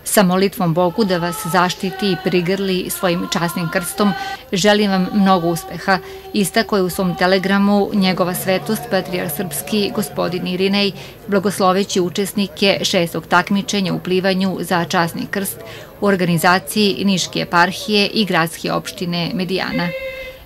Sa molitvom Bogu da vas zaštiti i prigrli svojim časnim krstom, želim vam mnogo uspeha, istakao je u svom telegramu njegova svetost patrijarh srpski gospodin Irinej, blagosloveći učesnike 6. takmičenja u plivanju za časni krst u organizaciji Niške eparhije i gradske opštine Medijana.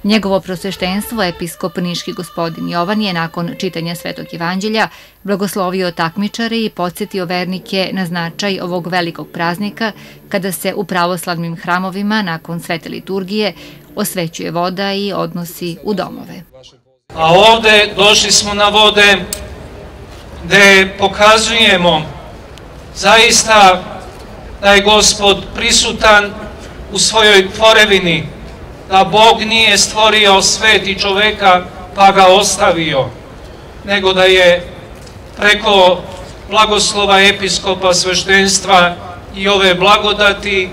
Njegovo prosveštenstvo, episkop niški gospodin Jovan, je nakon čitanja Svetog evanđelja blagoslovio takmičare i podsjetio vernike na značaj ovog velikog praznika kada se u pravoslavnim hramovima nakon svete liturgije osvećuje voda i odnosi u domove. A ovde došli smo na vode gde pokazujemo zaista da je Gospod prisutan u svojoj tvorevini, da Bog nije stvorio svet i čoveka pa ga ostavio, nego da je preko blagoslova episkopa sveštenstva i ove blagodati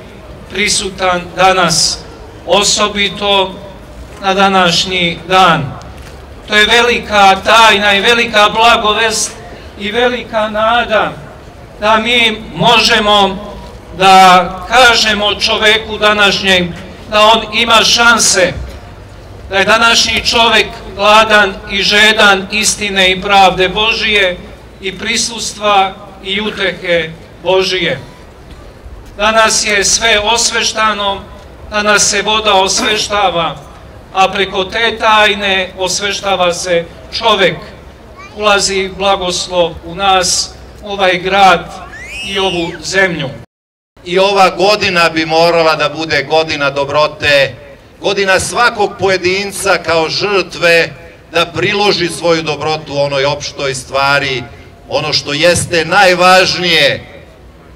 prisutan danas, osobito na današnji dan. To je velika tajna i velika blagovest i velika nada da mi možemo da kažemo čoveku današnjem da on ima šanse, da je današnji čovek gladan i žedan istine i pravde Božije i prisustva i utehe Božije. Danas je sve osveštano, danas se voda osveštava, a preko te tajne osveštava se čovek. Ulazi blagoslov u nas, ovaj grad i ovu zemlju. I ova godina bi morala da bude godina dobrote, godina svakog pojedinca kao žrtve da priloži svoju dobrotu onoj opštoj stvari, ono što jeste najvažnije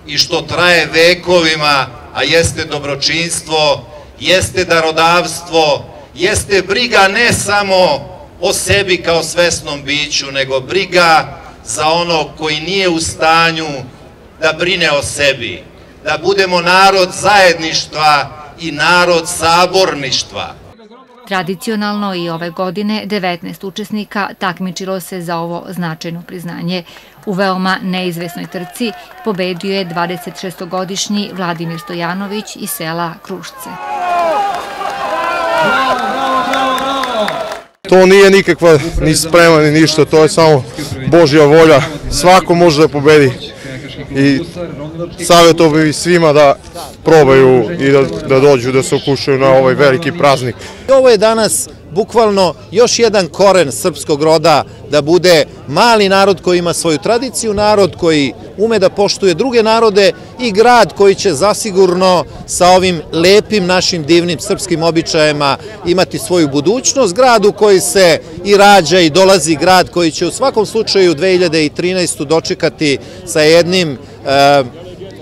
i što traje vekovima, a jeste dobročinstvo, jeste darodavstvo, jeste briga ne samo o sebi kao svesnom biću, nego briga za onog koji nije u stanju da brine o sebi. Da budemo narod zajedništva i narod saborništva. Tradicionalno i ove godine 19 učesnika takmičilo se za ovo značajno priznanje. U veoma neizvesnoj trci pobedio je 26-godišnji Vladimir Stojanović iz sela Krušce. To nije nikakva ni sprema ni ništa, to je samo Božja volja. Svako može da pobedi. I savjetovao bih svima da probaju i da dođu da se okušaju na ovaj veliki praznik. Ovo je danas bukvalno još jedan koren srpskog roda, da bude mali narod koji ima svoju tradiciju, narod koji ume da poštuje druge narode i grad koji će zasigurno sa ovim lepim našim divnim srpskim običajima imati svoju budućnost. Grad u koji se i rađa i dolazi, grad koji će u svakom slučaju 2013. dočekati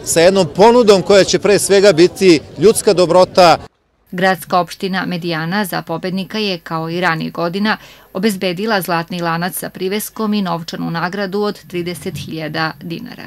sa jednom ponudom koja će pre svega biti ljudska dobrota. Gradska opština Medijana za pobednika je, kao i ranije godina, obezbedila zlatni lanac sa priveskom i novčanu nagradu od 30.000 dinara.